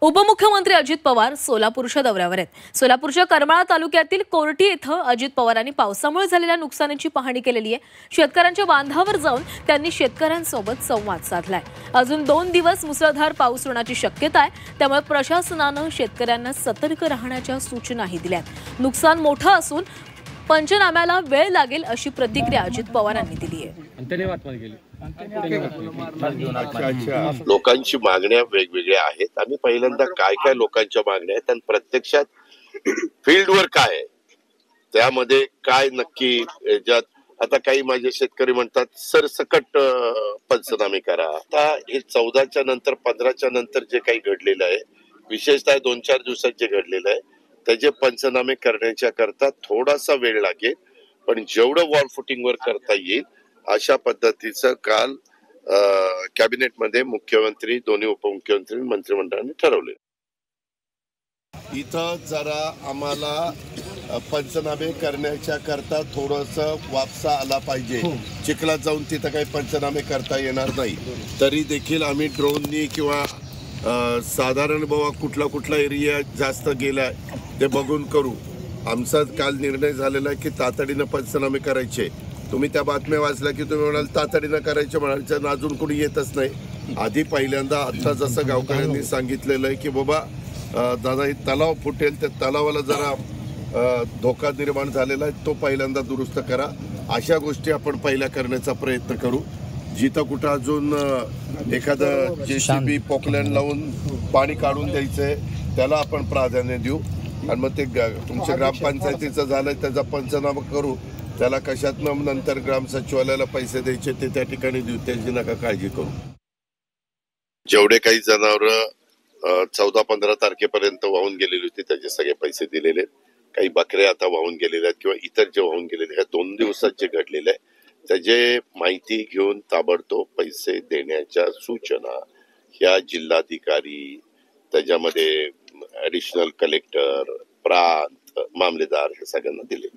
उपमुख्यमंत्री अजित पवार सोलापूरच्या दौऱ्यावर आहेत। सोलापूरच्या करमाळा तालुक्यातील कोर्टी येथे अजित पवारांनी पावसामुळे झालेल्या नुकसानीची पाहणी केलेली आहे। शेतकऱ्यांच्या बांधावर जाऊन त्यांनी शेतकऱ्यांसोबत संवाद साधलाय। अजून 2 दिवस मुसळधार पाऊस होण्याची शक्यता आहे, त्यामुळे प्रशासनाने शेतकऱ्यांना सतर्क राहण्याच्या सूचनाही दिल्यात। नुकसान मोठं असून पंचनाम्याला वेळ लागेल अशी प्रतिक्रिया अजित पवारांनी दिली आहे। लोकांची मागण्या वेगवेगळ्या आहेत। आम्ही पहिल्यांदा काय काय लोकांच्या मागण्या आहेत आणि प्रत्यक्षात फील्डवर काय आहे त्यामध्ये काय नक्की ज्यात आता काही माझे शेतकरी म्हणतात सरसकट पंचनामे करा। आता हे 14च्या नंतर 15च्या नंतर जे काही घडलेलं आहे, विशेषतः 2-4 दिवसात जे घडलेलं आहे त्याचे पंचनामे करण्याच्या करता थोडासा वेळ लागेल, पण जेवढं वॉल फुटिंगवर करता येईल अशा पद्धतीचं काल कॅबिनेटमध्ये मुख्यमंत्री, दोन्ही उपमुख्यमंत्री, मंत्रिमंडळाने ठरवले। इथं जरा आम्हाला पंचनामे करण्याच्या करता थोडंसं वापसा आला पाहिजे। चिखलात जाऊन तिथं काही पंचनामे करता येणार नाही, तरी देखील आम्ही ड्रोननी किंवा साधारण बाबा कुठला एरिया जास्त गेलाय ते बघून करू। आमचा काल निर्णय झालेला आहे की तातडीनं पंचनामे करायचे। तुम्ही त्या बातम्या वाचल्या की तुम्ही म्हणाल तातडीनं करायचे म्हणायचं, अजून कोणी येतच नाही। आधी पहिल्यांदा आता जसं गावकऱ्यांनी सांगितलेलं आहे की बाबा दादा हे तलाव फुटेल, त्या तलावाला जरा धोका निर्माण झालेला आहे, तो पहिल्यांदा दुरुस्त करा। अशा गोष्टी आपण पहिल्या करण्याचा प्रयत्न करू। जिथं कुठं अजून एखादं JCB पोकलँड लावून पाणी काढून द्यायचंय त्याला आपण प्राधान्य देऊ आणि मग ते तुमच्या ग्रामपंचायतीचं झालंय त्याचा पंचनामा करू। त्याला कशातनं नंतर ग्राम सचिवालयाला पैसे द्यायचे ते त्या ठिकाणी देऊ, त्याची नका काळजी करू। जेवढे काही जनावरं 14-15 तारखेपर्यंत वाहून गेलेली होती त्याचे सगळे पैसे दिलेले आहेत। काही बकऱ्या आता वाहून गेलेल्या आहेत किंवा इतर जे वाहून गेलेले ह्या 2 दिवसात जे घडलेलं आहे त्याचे माहिती घेऊन ताबडतोब पैसे देण्याच्या सूचना ह्या जिल्हाधिकारी, त्याच्यामध्ये ऍडिशनल कलेक्टर, प्रांत, मामलेदार हे सगळ्यांना दिले।